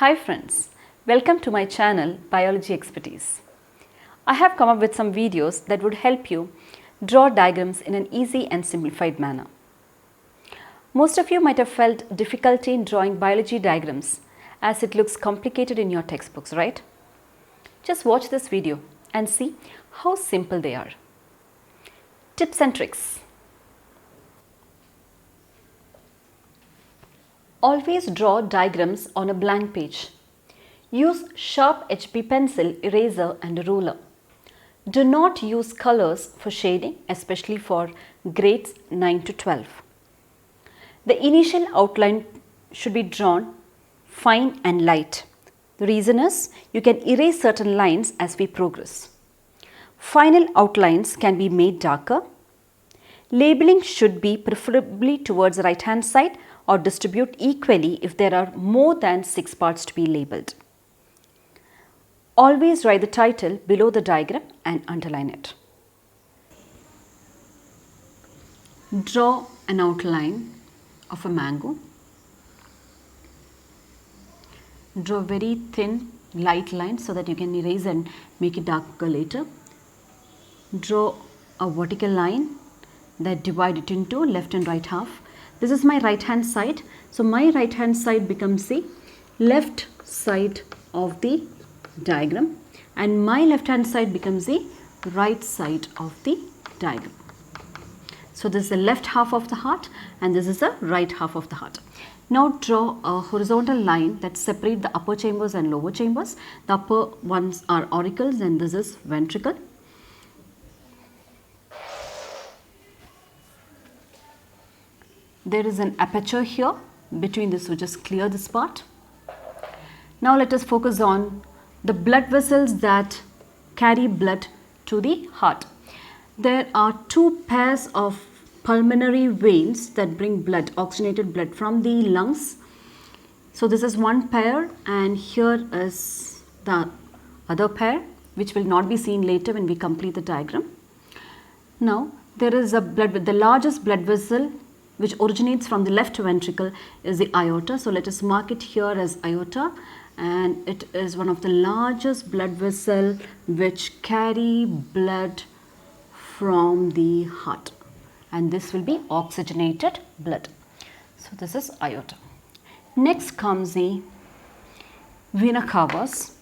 Hi friends, welcome to my channel Biology Expertise. I have come up with some videos that would help you draw diagrams in an easy and simplified manner. Most of you might have felt difficulty in drawing biology diagrams as it looks complicated in your textbooks, right? Just watch this video and see how simple they are. Tips and tricks. Always draw diagrams on a blank page. Use sharp HB pencil, eraser and a ruler. Do not use colors for shading, especially for grades 9 to 12. The initial outline should be drawn fine and light. The reason is you can erase certain lines as we progress. Final outlines can be made darker. Labeling should be preferably towards the right hand side or distribute equally if there are more than 6 parts to be labeled. Always write the title below the diagram and underline it. Draw an outline of a mango. Draw very thin light lines so that you can erase and make it darker later. Draw a vertical line that divide it into left and right half. This is my right hand side. So my right hand side becomes the left side of the diagram and my left hand side becomes the right side of the diagram. So this is the left half of the heart and this is the right half of the heart. Now draw a horizontal line that separates the upper chambers and lower chambers. The upper ones are auricles and this is ventricle. There is an aperture here between this, so just clear this part. Now let us focus on the blood vessels that carry blood to the heart. There are two pairs of pulmonary veins that bring blood, oxygenated blood from the lungs. So this is one pair and here is the other pair which will not be seen later when we complete the diagram. Now there is a the largest blood vessel which originates from the left ventricle is the aorta. So let us mark it here as aorta and it is one of the largest blood vessel which carry blood from the heart and this will be oxygenated blood. So this is aorta. Next comes the vena cavas,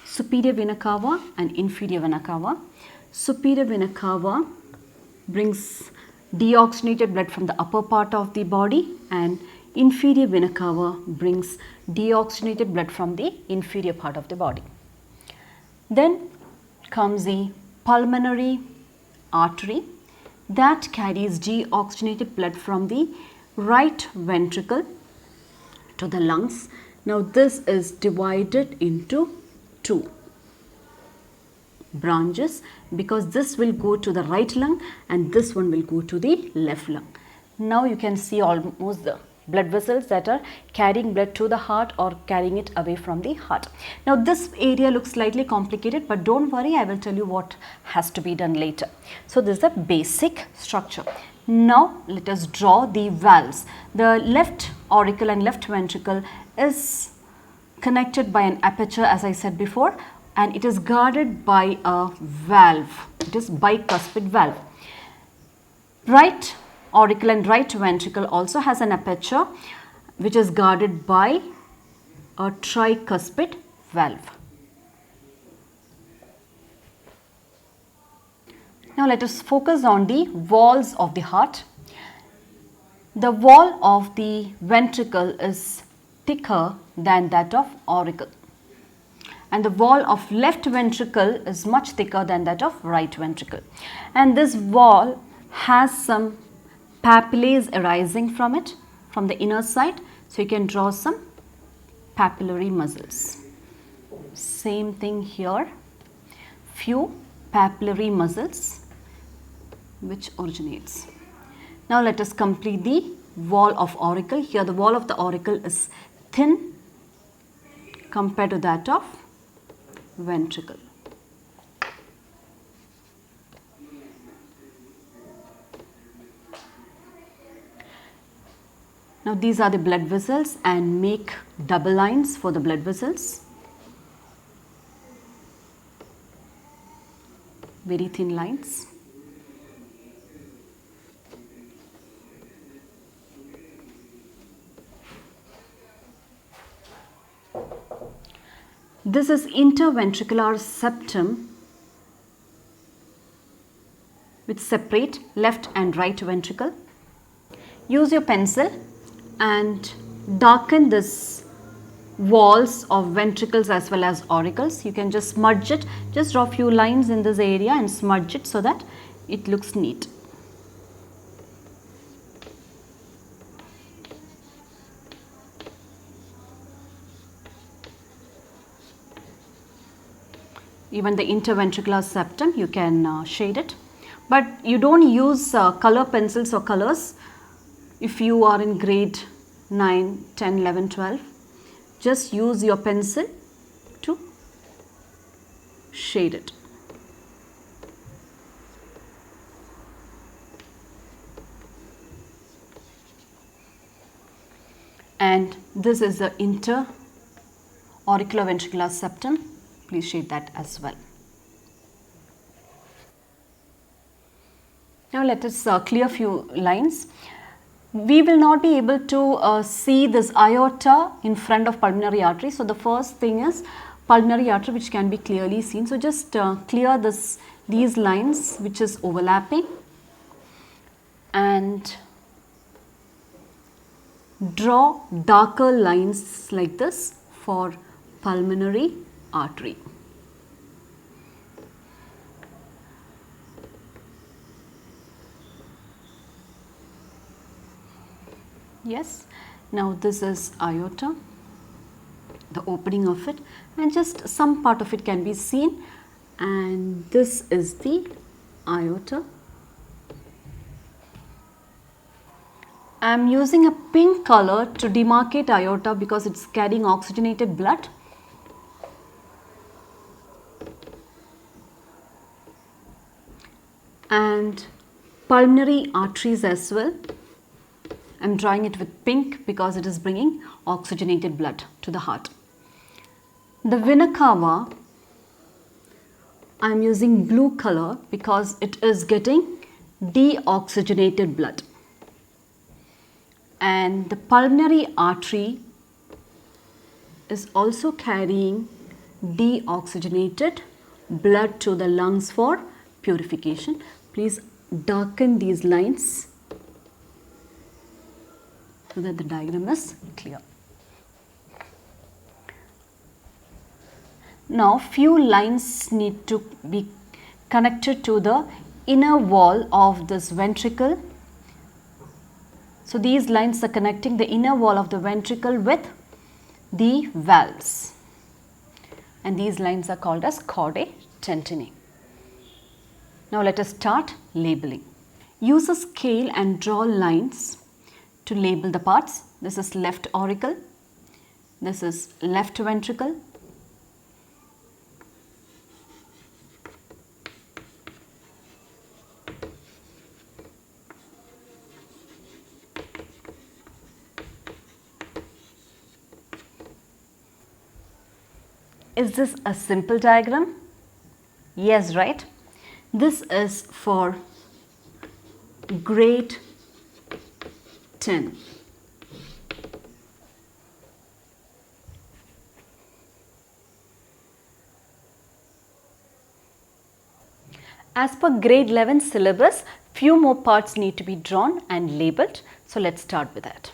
superior vena cava and inferior vena cava. Superior vena cava brings deoxygenated blood from the upper part of the body and inferior vena cava brings deoxygenated blood from the inferior part of the body. Then comes the pulmonary artery that carries deoxygenated blood from the right ventricle to the lungs. Now this is divided into two branches because this will go to the right lung and this one will go to the left lung. Now you can see almost the blood vessels that are carrying blood to the heart or carrying it away from the heart. Now this area looks slightly complicated, but don't worry, I will tell you what has to be done later. So this is the basic structure. Now let us draw the valves. The left auricle and left ventricle is connected by an aperture as I said before, and it is guarded by a valve. It is bicuspid valve. Right auricle and right ventricle also has an aperture which is guarded by a tricuspid valve. Now let us focus on the walls of the heart. The wall of the ventricle is thicker than that of auricle. And the wall of left ventricle is much thicker than that of right ventricle. And this wall has some papillae arising from it, from the inner side. So you can draw some papillary muscles. Same thing here. Few papillary muscles which originates. Now let us complete the wall of auricle. Here the wall of the auricle is thin compared to that of ventricle. Now these are the blood vessels, and make double lines for the blood vessels. Very thin lines. This is interventricular septum, which separate left and right ventricle. Use your pencil and darken this walls of ventricles as well as auricles. You can just smudge it, just draw a few lines in this area and smudge it so that it looks neat. Even the interventricular septum, you can shade it, but you don't use color pencils or colors if you are in grade 9, 10, 11, 12. Just use your pencil to shade it. And this is the interauriculoventricular septum. Please shade that as well. Now let us clear few lines. We will not be able to see this aorta in front of pulmonary artery. So the first thing is pulmonary artery, which can be clearly seen. So just clear these lines which is overlapping, and draw darker lines like this for pulmonary artery. Yes, now this is aorta, the opening of it, and just some part of it can be seen, and this is the aorta. I am using a pink color to demarcate aorta because it's carrying oxygenated blood. And pulmonary arteries as well. I am drawing it with pink because it is bringing oxygenated blood to the heart. The vena cava, I am using blue color because it is getting deoxygenated blood. And the pulmonary artery is also carrying deoxygenated blood to the lungs for purification. Please darken these lines so that the diagram is clear. Now few lines need to be connected to the inner wall of this ventricle. So these lines are connecting the inner wall of the ventricle with the valves, and these lines are called as chordae tentonae. Now let us start labeling. Use a scale and draw lines to label the parts. This is left auricle, this is left ventricle, Is this a simple diagram? Yes, right? This is for grade 10. As per grade 11 syllabus, few more parts need to be drawn and labeled. So let's start with that.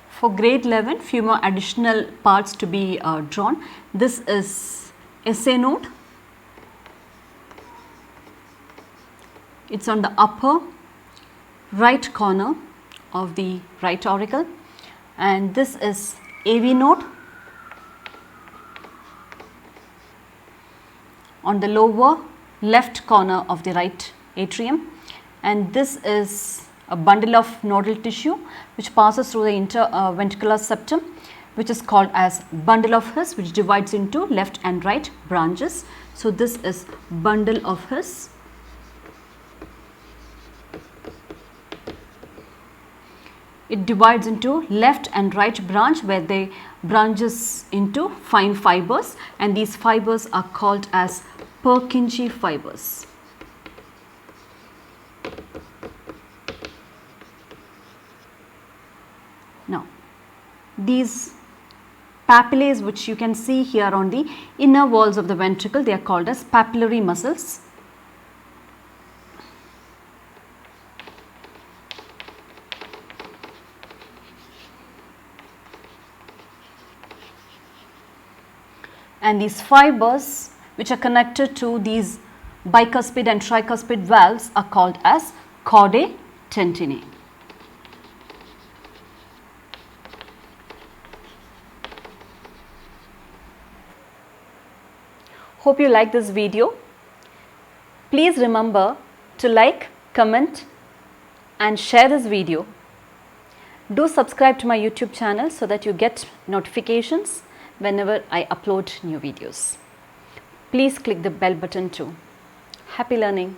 For grade 11, few more additional parts to be drawn. This is SA node. It's on the upper right corner of the right auricle, and this is AV node on the lower left corner of the right atrium, and this is a bundle of nodal tissue which passes through the interventricular septum, which is called as bundle of His, which divides into left and right branches. So this is bundle of His. it divides into left and right branch, where they branches into fine fibers, and these fibers are called as Purkinje fibers. Now, these papillae which you can see here on the inner walls of the ventricle, they are called as papillary muscles. And these fibers which are connected to these bicuspid and tricuspid valves are called as chordae tendineae. Hope you like this video. Please remember to like, comment and share this video. Do subscribe to my YouTube channel so that you get notifications whenever I upload new videos. Please click the bell button too. Happy learning!